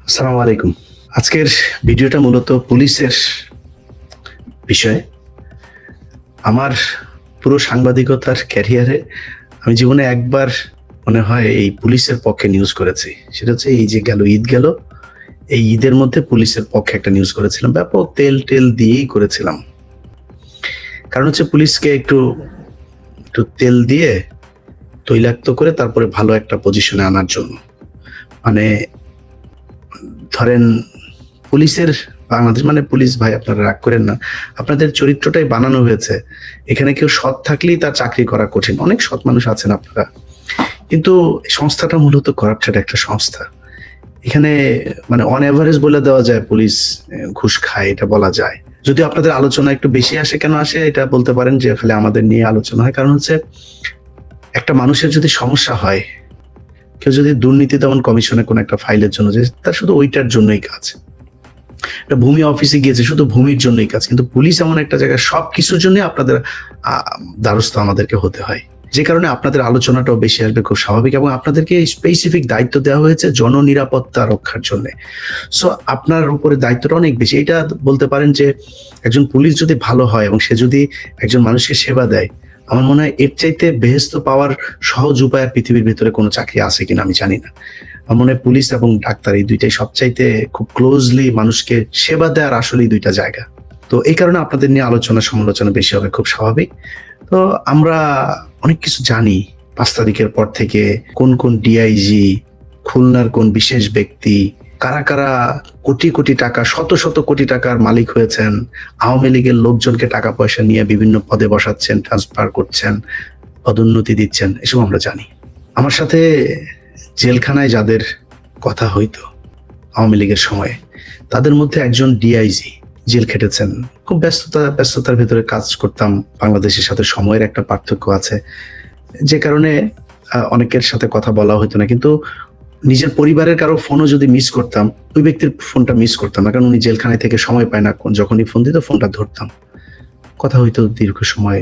আসসালামু আলাইকুম। আজকের ভিডিওটা মূলত পুলিশের বিষয়ে। আমার পুরো সাংবাদিকতার ক্যারিয়ারে আমি জীবনে একবার মনে হয় এই পুলিশের পক্ষে নিউজ করেছি। সেটা হচ্ছে এই যে ঈদ গেল, এই ঈদের মধ্যে পুলিশের পক্ষে একটা নিউজ করেছিলাম। ব্যাপক তেল দিয়েই করেছিলাম। কারণ হচ্ছে পুলিশকে একটু একটু তেল দিয়ে তৈলাক্ত করে তারপরে ভালো একটা পজিশনে আনার জন্য। মানে ধরেন পুলিশের বাংলাদেশ মানে পুলিশ ভাই আপনারা রাগ করেন না, আপনাদের চরিত্রটাই বানানো হয়েছে। এখানে কেউ সৎ থাকলেই তার চাকরি করা কঠিন। অনেক সৎ মানুষ আছেন আপনারা, কিন্তু সংস্থাটা মূলত করাপ্টেড একটা সংস্থা। এখানে মানে অন এভারেজ বলে দেওয়া যায় পুলিশ ঘুষ খায়, এটা বলা যায়। যদি আপনাদের আলোচনা একটু বেশি আসে, কেন আসে এটা বলতে পারেন যে খালি আমাদের নিয়ে আলোচনা হয়। কারণ হচ্ছে একটা মানুষের যদি সমস্যা হয়, কেউ যদি দুর্নীতি দমন কমিশনে কোন একটা ফাইলের জন্য যে তার শুধু ওইটার জন্যই কাজ, একটা ভূমি অফিসে গিয়েছে শুধু ভূমির জন্যই কাজ, কিন্তু পুলিশ এমন একটা জায়গায় সবকিছুর জন্য আপনাদের দ্বারস্থ আমাদেরকে হতে হয়। যে কারণে আপনাদের আলোচনাটাও বেশি আসবে, খুব স্বাভাবিক। এবং আপনাদেরকে স্পেসিফিক দায়িত্ব দেওয়া হয়েছে জননিরাপত্তা রক্ষার জন্য। সো আপনার উপরে দায়িত্বটা অনেক বেশি। এটা বলতে পারেন যে একজন পুলিশ যদি ভালো হয় এবং সে যদি একজন মানুষকে সেবা দেয়, আমার মনে হয় এর চাইতে বেহেস্ত পাওয়ার সহজ উপায় পৃথিবীর ভিতরে কোনো চাকরি আছে কিনা আমি জানি না। আমার মনে হয় পুলিশ এবং ডাক্তার এই দুইটাই সবচাইতে খুব ক্লোজলি মানুষকে সেবা দেওয়ার আসলেই দুইটা জায়গা। তো এই কারণে আপনাদের নিয়ে আলোচনা সমালোচনা বেশি হবে, খুব স্বাভাবিক। তো আমরা অনেক কিছু জানি 5 তারিখের পর থেকে কোন কোন ডিআইজি, খুলনার কোন বিশেষ ব্যক্তি, কারা কারা কোটি কোটি টাকা, শত শত কোটি টাকার মালিক হয়েছেন, আওয়ামী লীগের লোকজনকে টাকা পয়সা নিয়ে বিভিন্ন পদে বসাচ্ছেন, ট্রান্সফার করছেন, পদোন্নতি দিচ্ছেন, এসব আমরা জানি। আমার সাথে জেলখানায় যাদের কথা হইতো আওয়ামী লীগের সময়ে, তাদের মধ্যে একজন ডিআইজি জেল খেটেছেন। খুব ব্যস্ততার ভেতরে কাজ করতাম। বাংলাদেশের সাথে সময়ের একটা পার্থক্য আছে, যে কারণে অনেকের সাথে কথা বলা হতো না। কিন্তু নিজের পরিবারের কারো ফোনও যদি মিস করতাম, ওই ব্যক্তির ফোনটা মিস করতাম না, কারণ উনি জেলখানায় থেকে সময় পায় না। যখনই ফোন দিত ফোনটা ধরতাম, কথা হইতো দীর্ঘ সময়।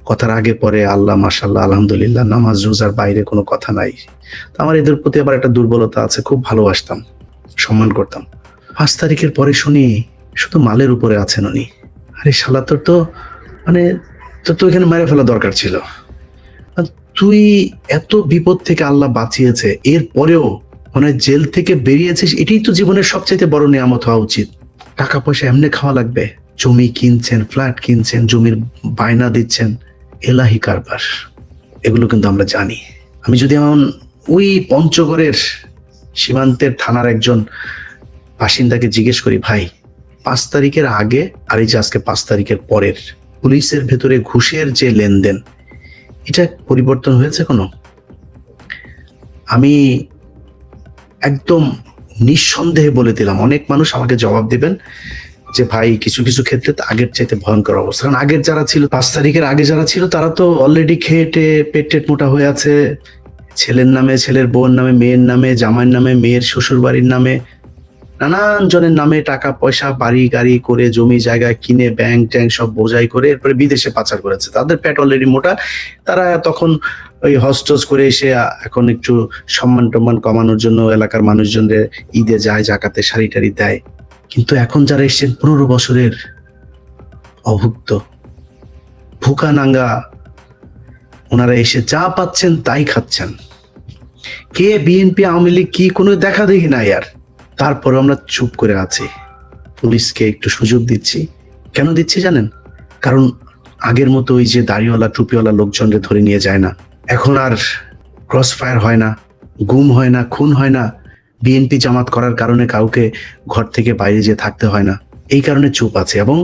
কথার আগে পরে আল্লাহ মাশাল্লাহ আলহামদুলিল্লাহ, নামাজ রোজার বাইরে কোনো কথা নাই। তো আমার এদের প্রতি আবার একটা দুর্বলতা আছে, খুব ভালোবাসতাম, সম্মান করতাম। 5 তারিখের পরে শুনি শুধু মালের উপরে আছেন উনি। আরে শালা, তোর তো মানে তোর তো এখানে মেরে ফেলা দরকার ছিল। তুই এত বিপদ থেকে আল্লাহ বাঁচিয়েছে, এর পরেও মানে জেল থেকে বেরিয়েছিস, এটাই তো জীবনের সবচেয়ে বড় নিয়ামত হওয়া উচিত। টাকা পয়সা এমনি খাওয়া লাগবে? জমি কিনছেন, ফ্ল্যাট কিনছেন, জমির বায়না দিচ্ছেন, এলাহি কারবার। এগুলো কিন্তু আমরা জানি। আমি যদি এমন ওই পঞ্চগড়ের সীমান্তের থানার একজন বাসিন্দাকে জিজ্ঞেস করি, ভাই 5 তারিখের আগে আর এই যে আজকে 5 তারিখের পরের পুলিশের ভেতরে ঘুষের যে লেনদেন, এটা পরিবর্তন হয়েছে কোনো? আমি একদম নিঃসন্দেহে বলে দিলাম, অনেক মানুষ আমাকে জবাব দিবেন যে ভাই কিছু কিছু ক্ষেত্রে আগের চাইতে ভয়ঙ্কর অবস্থা। কারণ আগের যারা ছিল, 5 তারিখের আগে যারা ছিল, তারা তো অলরেডি খেয়ে পেট মোটা হয়ে আছে। ছেলের নামে, ছেলের বউর নামে, মেয়ের নামে, জামাইয়ের নামে, মেয়ের শ্বশুর বাড়ির নামে, নানান জনের নামে টাকা পয়সা, বাড়ি গাড়ি করে, জমি জায়গা কিনে, ব্যাংক ট্যাঙ্ক সব বোঝাই করে এরপরে বিদেশে পাচার করেছে। তাদের পেট অলরেডি মোটা। তারা তখন ওই হস্টজ করে এসে এখন একটু সম্মান টম্মান কমানোর জন্য এলাকার মানুষজনদের ঈদে যায়, জাকাতে শাড়ি টাড়ি দেয়। কিন্তু এখন যারা এসছেন 15 বছরের অভুক্ত, ভুকা নাঙ্গা, ওনারা এসে যা পাচ্ছেন তাই খাচ্ছেন। কে বিএনপি আওয়ামী লীগ কি কোনো দেখা দেখি নাই আর। তারপরে আমরা চুপ করে আছি, পুলিশকে একটু সুযোগ দিচ্ছি। কেন দিচ্ছি জানেন? কারণ আগের মতো ওই যে দাড়িওয়ালা টুপিওয়ালা লোকজনকে ধরে নিয়ে যায় না, এখন আর ক্রস ফায়ার হয় না, গুম হয় না, খুন হয় না, বিএনপি জামাত করার কারণে কাউকে ঘর থেকে বাইরে যেয়ে থাকতে হয় না। এই কারণে চুপ আছে। এবং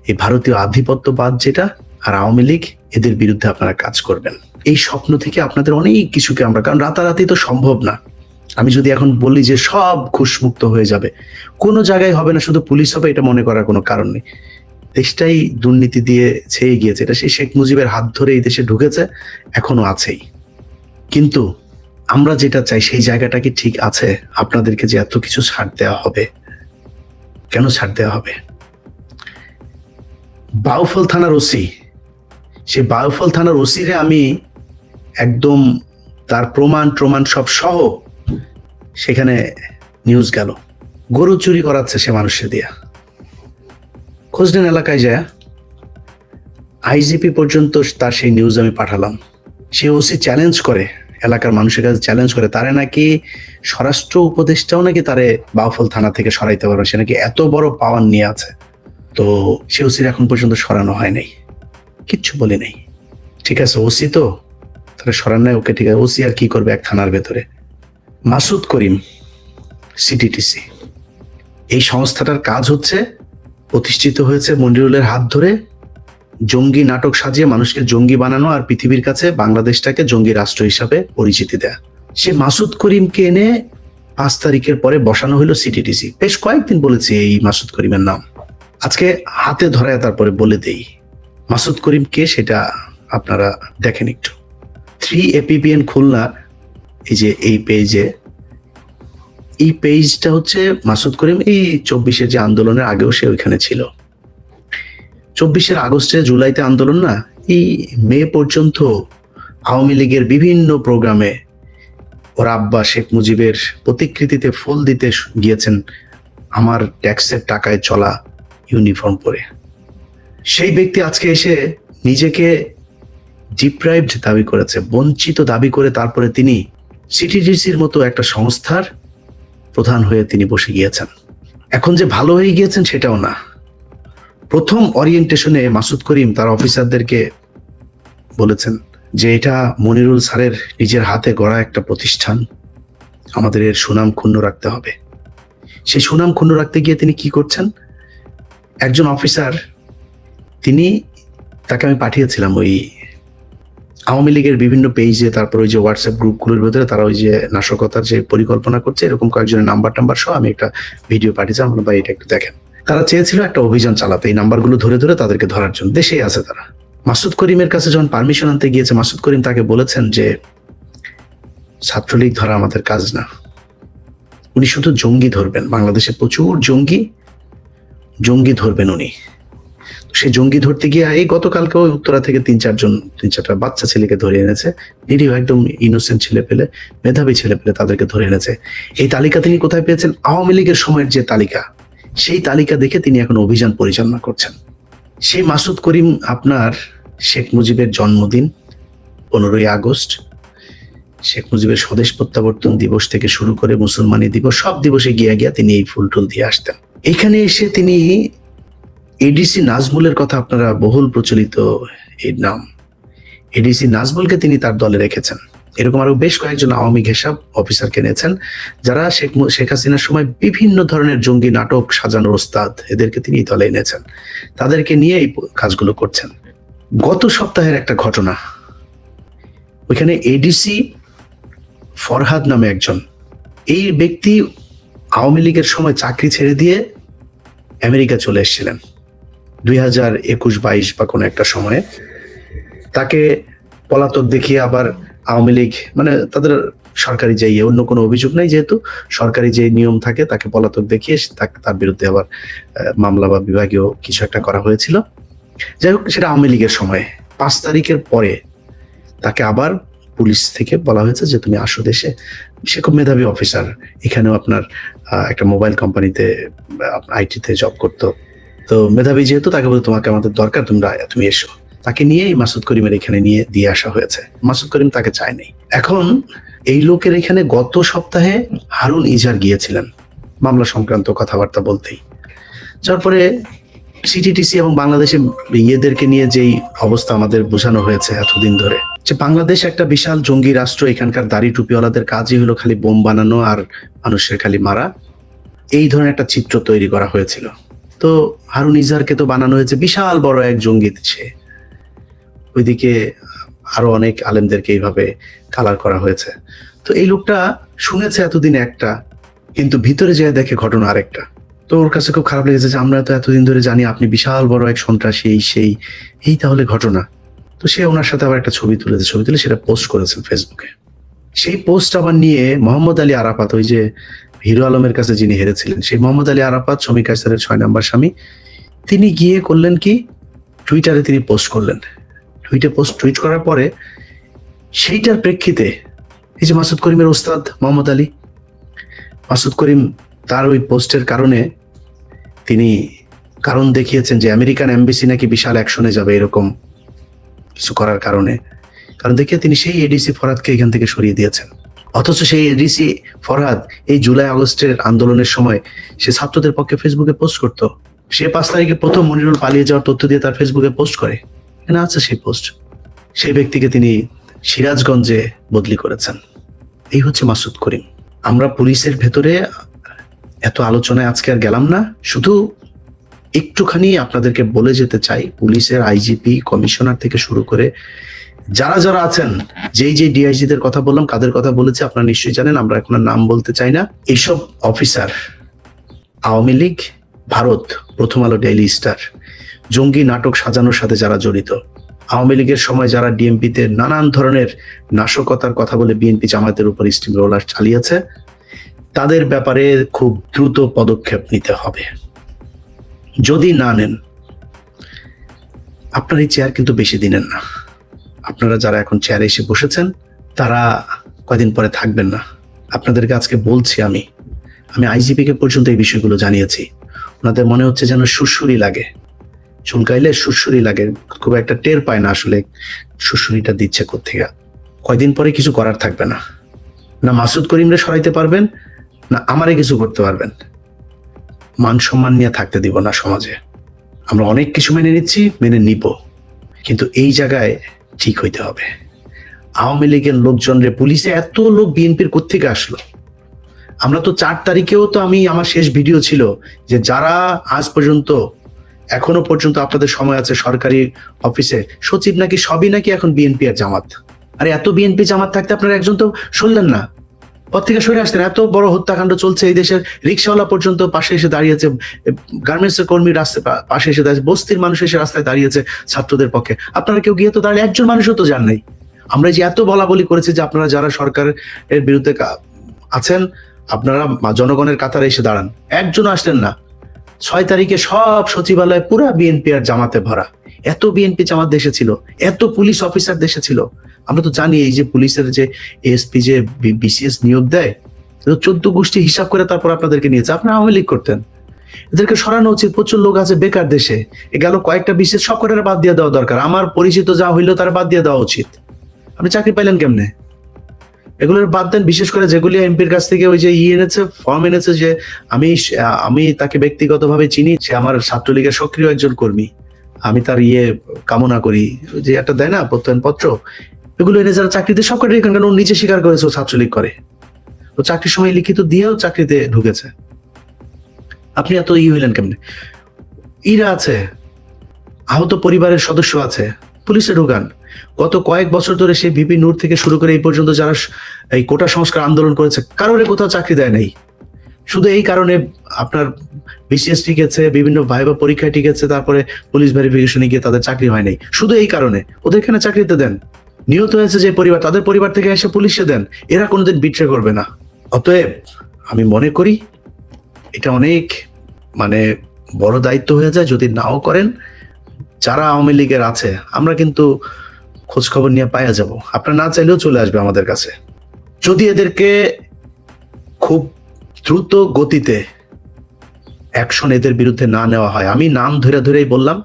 এই ভারতীয় আধিপত্যবাদ যেটা আর আওয়ামী লীগ, এদের বিরুদ্ধে আপনারা কাজ করবেন। এই স্বপ্ন থেকে আপনাদের অনেক কিছুকে আমরা, কারণ রাতারাতি তো সম্ভব না। আমি যদি এখন বলি যে সব ঘুষমুক্ত হয়ে যাবে, কোনো জায়গায় হবে না, শুধু পুলিশ হবে, এটা মনে করার কোনো কারণ নেই। দেশটাই দুর্নীতি দিয়ে ছেয়ে গিয়েছে। এটা সেই শেখ মুজিবের হাত ধরে এই দেশে ঢুকেছে, এখনো আছেই। কিন্তু আমরা যেটা চাই সেই জায়গাটা কি ঠিক আছে? আপনাদেরকে যে এত কিছু ছাড় দেওয়া হবে, কেন ছাড় দেওয়া হবে? বাউফল থানার ওসি, সেই বাউফল থানার ওসিরে আমি একদম তার প্রমাণ সব সহ সেখানে নিউজ গেল। গরু চুরি করাচ্ছে সে মানুষের দিয়া। খোঁজ নেন এলাকায় যায়, আইজিপি পর্যন্ত তার সেই নিউজ আমি পাঠালাম। সে ওসি চ্যালেঞ্জ করে, এলাকার মানুষের কাছে চ্যালেঞ্জ করে, তারে নাকি স্বরাষ্ট্র উপদেষ্টাও নাকি তারে বাউফল থানা থেকে সরাইতে পারবে, সে নাকি এত বড় পাওয়ার নিয়ে আছে। তো সে ওসির এখন পর্যন্ত সরানো হয় নাই, কিচ্ছু বলি নাই। ঠিক আছে, ওসি তো তারা সরান নাই, ওকে ঠিক আছে, ওসি আর কি করবে এক থানার ভেতরে। মাসুদ করিম সিটিটিসি, এই সংস্থাটার কাজ হচ্ছে, প্রতিষ্ঠিত হয়েছে মনিরুলের হাত ধরে, জঙ্গি নাটক সাজিয়ে মানুষকে জঙ্গি বানানো আর পৃথিবীর কাছে বাংলাদেশটাকে জঙ্গি রাষ্ট্র হিসাবে পরিচিতি দেয়া। সে মাসুদ করিমকে এনে 5 তারিখের পরে বসানো হলো সিটিটিসি। বেশ কয়েকদিন বলেছি এই মাসুদ করিমের নাম, আজকে হাতে ধরায় তারপরে বলে দেই মাসুদ করিম কে, সেটা আপনারা দেখেন একটু। 3APPN খুলনা, এই যে এই পেজে, এই পেজটা হচ্ছে মাসুদ করিম এই 24-এর যে আন্দোলনের আগেও সে ওইখানে ছিল। 24-এর আগস্টে জুলাইতে আন্দোলন না, এই মে পর্যন্ত আওয়ামী লীগের বিভিন্ন প্রোগ্রামে ওর আব্বা শেখ মুজিবের প্রতিকৃতিতে ফুল দিতে গিয়েছেন আমার ট্যাক্সের টাকায় চলা ইউনিফর্ম পরে। সেই ব্যক্তি আজকে এসে নিজেকে ডিপ্রাইভড দাবি করেছে, বঞ্চিত দাবি করে তারপরে তিনি সিটিডিসির মতো একটা সংস্থার প্রধান হয়ে তিনি বসে গিয়েছেন। এখন যে ভালো হয়ে গিয়েছেন সেটাও না। প্রথম ওরিয়েন্টেশনে মাসুদ করিম তার অফিসারদেরকে বলেছেন যে এটা মনিরুল স্যারের নিজের হাতে গড়া একটা প্রতিষ্ঠান, আমাদের এর সুনাম ক্ষুণ্ণ রাখতে হবে। সেই সুনাম ক্ষুণ্ণ রাখতে গিয়ে তিনি কি করছেন, একজন অফিসার, তিনি তাকে আমি পাঠিয়েছিলাম ওই আওয়ামী লীগের বিভিন্ন পেজে, তারপর ওই যে হোয়াটসঅ্যাপ গ্রুপগুলোর ভেতরে তারা ওই যে নাশকতার যে পরিকল্পনা করছে এরকম কয়েকজনের নাম্বার সহ আমি একটা ভিডিও পাঠিয়েছিলাম, আমরা ভাই এটা একটু দেখেন। তারা চেয়েছিল একটা অভিযান চালাতে, এই নাম্বারগুলো ধরে ধরে তাদেরকে ধরার জন্য। দেশেই আছে তারা। মাসুদ করিমের কাছে যখন পারমিশন আনতে গিয়েছে, মাসুদ করিম তাকে বলেছেন যে ছাত্রলীগ ধরা আমাদের কাজ না, উনি শুধু জঙ্গি ধরবেন, বাংলাদেশে প্রচুর জঙ্গি ধরবেন উনি। সে জঙ্গি ধরতে গিয়ে এই গতকালকে ওই উত্তরা থেকে 3-4টা বাচ্চা ছেলেকে ধরে এনেছে, নিরীহ একদম ইনোসেন্ট ছেলে পেলে, মেধাবী ছেলে পেলে, তাদেরকে ধরে এনেছে। এই তালিকা তিনি কোথায় পেয়েছেন? আওয়ামী লীগের সময়ের যে তালিকা, সেই তালিকা দেখে তিনি এখন অভিযান পরিচালনা করছেন। সেই মাসুদ করিম আপনার শেখ মুজিবের জন্মদিন 15ই আগস্ট, শেখ মুজিবের স্বদেশ প্রত্যাবর্তন দিবস থেকে শুরু করে মুসলমানি দিবস, সব দিবসে গিয়া তিনি এই ফুল টুল দিয়ে আসতেন। এখানে এসে তিনি এডিসি নাজমুলের কথা, আপনারা বহুল প্রচলিত এই নাম, এডিসি নাজমুলকে তিনি তার দলে রেখেছেন। এরকম আরো বেশ কয়েকজন আওয়ামী ঘেঁষাব অফিসারকে নিয়েছেন, যারা শেখ হাসিনার সময় বিভিন্ন ধরনের জঙ্গি নাটক সাজানোর ওস্তাদ, এদেরকে তিনি দলে এনেছেন, তাদেরকে নিয়ে এই কাজগুলো করছেন। গত সপ্তাহের একটা ঘটনা, ওইখানে এডিসি ফরহাদ নামে একজন, এই ব্যক্তি আওয়ামী লীগের সময় চাকরি ছেড়ে দিয়ে আমেরিকা চলে এসেছিলেন 2021-22 বা কোনো একটা সময়ে। তাকে পলাতক দেখিয়ে আবার আওয়ামী লীগ, মানে তাদের সরকারি যে অন্য কোনো অভিযোগ নাই, যেহেতু সরকারি যে নিয়ম থাকে, তাকে পলাতক দেখিয়ে তার বিরুদ্ধে আবার মামলা বা বিভাগীয় কিছু একটা করা হয়েছিল। যাই হোক, সেটা আওয়ামী লীগের সময়। 5 তারিখের পরে তাকে আবার পুলিশ থেকে বলা হয়েছে যে তুমি আসো দেশে। সে খুব মেধাবী অফিসার, এখানেও আপনার একটা মোবাইল কোম্পানিতে আইটিতে জব করতো, তো মেধাবী যেহেতু, তাকে বলে তোমাকে আমাদের দরকার, তুমি এসো। তাকে নিয়েই মাসুদ করিমের এখানে নিয়ে দিয়ে আসা হয়েছে। মাসুদ করিম তাকে চায়নি। এখন এই লোকের এখানে গত সপ্তাহে হারুন ইজার গিয়েছিলেন মামলা সংক্রান্ত কথাবার্তা বলতেই। তারপরে সিটিটিসি এবং বাংলাদেশে ইয়েদেরকে নিয়ে যেই অবস্থা আমাদের বোঝানো হয়েছে এতদিন ধরে, যে বাংলাদেশ একটা বিশাল জঙ্গি রাষ্ট্র, এখানকার দাড়ি টুপিওয়ালাদের কাজই হলো খালি বোম বানানো আর মানুষের খালি মারা, এই ধরনের একটা চিত্র তৈরি করা হয়েছিল। তো হারুন ইজারকে তো বানানো হয়েছে বিশাল বড় এক জঙ্গি, সে ওইদিকে আরো অনেক আলেমদেরকে এইভাবে কালার করা হয়েছে। তো এই লোকটা শুনেছে এতদিন একটা, কিন্তু ভিতরে যেয়ে দেখে ঘটনা আরেকটা। তো ওর কাছে খুব খারাপ লেগেছে যে আমরা তো এতদিন ধরে জানি আপনি বিশাল বড় এক সন্ত্রাসী, এই তাহলে ঘটনা। তো সে ওনার সাথে আবার একটা ছবি তুলে সেটা পোস্ট করেছেন ফেসবুকে। সেই পোস্ট আবার নিয়ে মোহাম্মদ আলী আরাফাত, ওই যে হিরো আলমের কাছে যিনি হেরেছিলেন, সেই মোহাম্মদ আলী আরাফাত, শমী কায়সারের 6 নম্বর স্বামী, তিনি গিয়ে করলেন কি, টুইটারে তিনি পোস্ট করলেন। টুইট করার পরে সেইটার প্রেক্ষিতে এই যে মাসুদ করিমের ওস্তাদ মোহাম্মদ আলী, মাসুদ করিম তার ওই পোস্টের কারণে তিনি কারণ দেখিয়েছেন যে আমেরিকান এমবেসি নাকি বিশাল অ্যাকশনে যাবে এরকম কিছু করার কারণে, কারণ দেখিয়ে তিনি সেই এডিসি ফরহাদকে এখান থেকে সরিয়ে দিয়েছেন। অথচ সেই এডিসি ফরহাদ এই জুলাই আগস্টের আন্দোলনের সময় সে ছাত্রদের পক্ষে ফেসবুকে পোস্ট করতো। সে 5 তারিখে প্রথম মনিরুল পালিয়ে যাওয়ার তথ্য দিয়ে তার ফেসবুকে পোস্ট করে, না আছে সেই পোস্ট। সেই ব্যক্তিকে তিনি সিরাজগঞ্জে বদলি করেছেন। এই হচ্ছে মাসুদ করিম। আমরা পুলিশের ভেতরে এত আলোচনায় আজকে আর গেলাম না, শুধু একটুখানি আপনাদেরকে বলে যেতে চাই, পুলিশের আইজিপি কমিশনার থেকে শুরু করে যারা যারা আছেন, যেই যে ডিআইজিদের কথা বললাম, কাদের কথা বলেছে আপনারা নিশ্চয়ই জানেন, আমরা এখন আর নাম বলতে চাই না। এইসব অফিসার আওয়ামী লীগ, ভারত, প্রথম আলো, ডেইলি স্টার, জঙ্গি নাটক সাজানোর সাথে যারা জড়িত, আওয়ামী লীগের সময় যারা ডিএমপিতে নানান ধরনের নাশকতার কথা বলে বিএনপি জামায়াতের উপর স্টিম রোলার চালিয়েছে, তাদের ব্যাপারে খুব দ্রুত পদক্ষেপ নিতে হবে। যদি না নেন, আপনার এই চেয়ার কিন্তু বেশি দিনের না। আপনারা যারা এখন চেয়ারে এসে বসেছেন তারা কয়দিন পরে থাকবেন না। আপনাদেরকে আজকে বলছি, আমি আইজিপিকে পর্যন্ত এই বিষয়গুলো জানিয়েছি। ওনাদের মনে হচ্ছে যেন সুরসুরি লাগে, চুলকাইলে সুরসুরি লাগে, খুব একটা টের পায় না আসলে সুরসুরিটা দিচ্ছে কোত্থেকে। কয়দিন পরে কিছু করার থাকবে না, না মাসুদ করিমরে সরাইতে পারবেন, না আমারে কিছু করতে পারবেন। মান সম্মান নিয়ে থাকতে দিব না সমাজে। আমরা অনেক কিছু মেনে নিচ্ছি, মেনে নিব, কিন্তু এই জায়গায় ঠিক হইতে হবে। আওয়ামী লীগের লোকজনরে পুলিশে এত লোক বিএনপির কোত্থেকে আসলো? আমরা তো 4 তারিখেও তো আমার শেষ ভিডিও ছিল যে যারা আজ পর্যন্ত, এখনো পর্যন্ত আপনাদের সময় আছে সরকারি অফিসে সচিব নাকি সবই নাকি এখন বিএনপি আর জামাত। আরে এত বিএনপি জামাত থাকতে আপনারা একজন তো শুনলেন না, পর থেকে সরে আসতেন। এত বড় হত্যাকাণ্ড চলছে এই দেশের, রিক্সাওয়ালা পর্যন্ত পাশে এসে দাঁড়িয়েছে, গার্মেন্টস এর কর্মী রাস্তায় পাশে এসে দাঁড়িয়েছে, বস্তির মানুষ এসে রাস্তায় দাঁড়িয়েছে ছাত্রদের পক্ষে। আপনারা কেউ গিয়ে তো দাঁড়িয়ে একজন মানুষও তো যান নাই। আমরা যে এত বলা বলি করেছি যে আপনারা যারা সরকারের বিরুদ্ধে আছেন আপনারা জনগণের কাতারে এসে দাঁড়ান, একজনও আসলেন না। 6 তারিখে সব সচিবালয় পুরা বিএনপি আর জামাতে ভরা। এত বিএনপি জামাত দেশে ছিল, এত পুলিশ অফিসার দেশে ছিল। আমরা তো জানি এই যে পুলিশের যে এসপি যে বিসিএস নিয়োগ দেয়, 14 গোষ্ঠী হিসাব করে তারপর আপনাদেরকে নিয়েছে। আপনারা আওয়ামী লীগ করতেন, এদেরকে সরানো উচিত। প্রচুর লোক আছে বেকার দেশে, গেল কয়েকটা বিসিএস সব কটারে বাদ দিয়ে দেওয়া দরকার। আমার পরিচিত যা হইলো তারা বাদ দিয়ে দেওয়া উচিত। আপনি চাকরি পাইলেন কেমনে? এগুলোর বাদ দেন। বিশেষ করে যেগুলি এমপির কাছ থেকে ওই যে এনেছে, ফর্ম এনেছে, যে আমি তাকে ব্যক্তিগতভাবে চিনি, সে আমার ছাত্রলীগের সক্রিয় একজন কর্মী, আমি তার কামনা করি, যে একটা দেয় না প্রত্যয়নপত্র, এগুলো এনে যারা চাকরিতে সব কটা এখানকার ও নিজে স্বীকার করেছে ও ছাত্রলীগ করে, ও চাকরির সময় লিখিত দিয়েও চাকরিতে ঢুকেছে। আপনি এত হইলেন কেমনে? ইরা আছে, আহত পরিবারের সদস্য আছে, পুলিশে ঢুকান। গত কয়েক বছর ধরে সেই ভিপি নূর থেকে শুরু করে এই পর্যন্ত যারা এই কোটা সংস্কার আন্দোলন করেছে, কারোর কোথাও চাকরি দেয় নাই। শুধু এই কারণে আপনার বিসিএস টিকেছে, বিভিন্ন ভাইবা পরীক্ষায় টিকেছে, তারপরে পুলিশ ভেরিফিকেশনে গিয়ে তাদের চাকরি হয় নাই। শুধু এই কারণে ওদের এখানে চাকরিতে দেন। নিহত হয়েছে যে পরিবার, তাদের পরিবার থেকে এসে পুলিশে দেন। এরা কোনোদিন বিট্রে করবে না। অতএব আমি মনে করি এটা অনেক বড় দায়িত্ব হয়ে যায় যদি নাও করেন। যারা আওয়ামী লীগের আছে আমরা কিন্তু খোঁজ খবর নিয়ে পাইয়া যাব, আপনারা না চাইলেও চলে আসবে আমাদের কাছে। যদি এদেরকে খুব দ্রুত গতিতে অ্যাকশন এদের বিরুদ্ধে না নেওয়া হয়, আমি নাম ধরে ধরেই বললাম,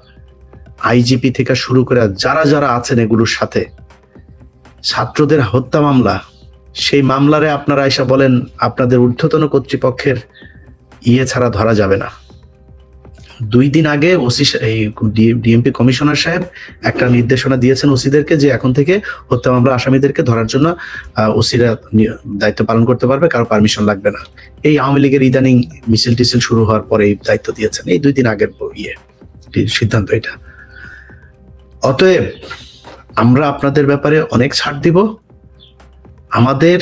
আইজিপি থেকে শুরু করে যারা যারা আছেন এগুলোর সাথে, ছাত্রদের হত্যা মামলা, সেই মামলারে আপনারা এসে বলেন আপনাদের ঊর্ধ্বতন কর্তৃপক্ষের ছাড়া ধরা যাবে না। 2 দিন আগে ওসি ডিএমপি কমিশনার সাহেব একটা নির্দেশনা দিয়েছেন ওসিদেরকে যে এখন থেকে হত্যা মামলা আসামিদেরকে ধরার জন্য ওসিরা দায়িত্ব পালন করতে পারবে, কারো পারমিশন লাগবে না। এই আওয়ামী লীগের ইদানিং মিছিল টিছিল শুরু হওয়ার পরে এই দায়িত্ব দিয়েছেন, এই 2 দিন আগের সিদ্ধান্ত এটা। অতএব আমরা আপনাদের ব্যাপারে অনেক ছাড় দিব। আমাদের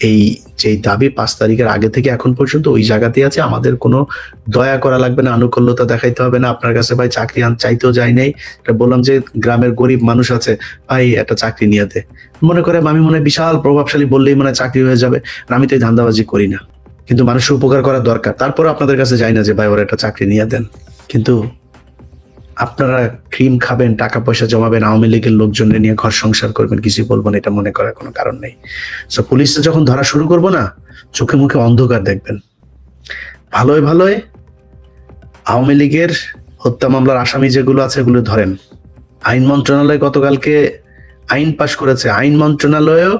এই যে দাবি 5 তারিখের আগে থেকে এখন পর্যন্ত ওই জায়গাতেই আছে। আমাদের কোনো দয়া করা লাগবে না, আনুকূল্যতা দেখাইতে হবে না। আপনার কাছে ভাই চাকরি চাইতেও যাই নাই, বললাম যে গ্রামের গরিব মানুষ আছে, ভাই একটা চাকরি নিয়ে দে, মনে করে আমি মনে হয় বিশাল প্রভাবশালী বললেই মনে হয় চাকরি হয়ে যাবে। আমি তো এই ধান্দাবাজি করি না, কিন্তু মানুষের উপকার করা দরকার। তারপর আপনাদের কাছে যাই না যে ভাই ওরা একটা চাকরি নিয়ে দেন, কিন্তু আপনারা ক্রিম খাবেন, টাকা পয়সা জমাবেন, আওয়ামী লীগের লোকজন নিয়ে ঘর সংসার করবেন, কিছু বলবেন, এটা মনে করার কোনো কারণ নেই। সো পুলিশে যখন ধরা শুরু করবো না, চোখে মুখে অন্ধকার দেখবেন, ভালোই ভালোই আওয়ামী লীগের হত্যা মামলার আসামি যেগুলো আছে এগুলো ধরেন। আইন মন্ত্রণালয় গতকালকে আইন পাশ করেছে, আইন মন্ত্রণালয়েও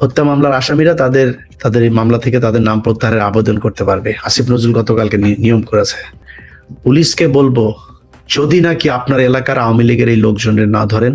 হত্যা মামলার আসামিরা তাদের তাদের এই মামলা থেকে তাদের নাম প্রত্যাহারের আবেদন করতে পারবে। আসিফ নজরুল গতকালকে নিয়ম করেছে। পুলিশকে বলবো, যদি নাকি আপনার এলাকার আওয়ামী লীগের এই লোকজনের না ধরেন,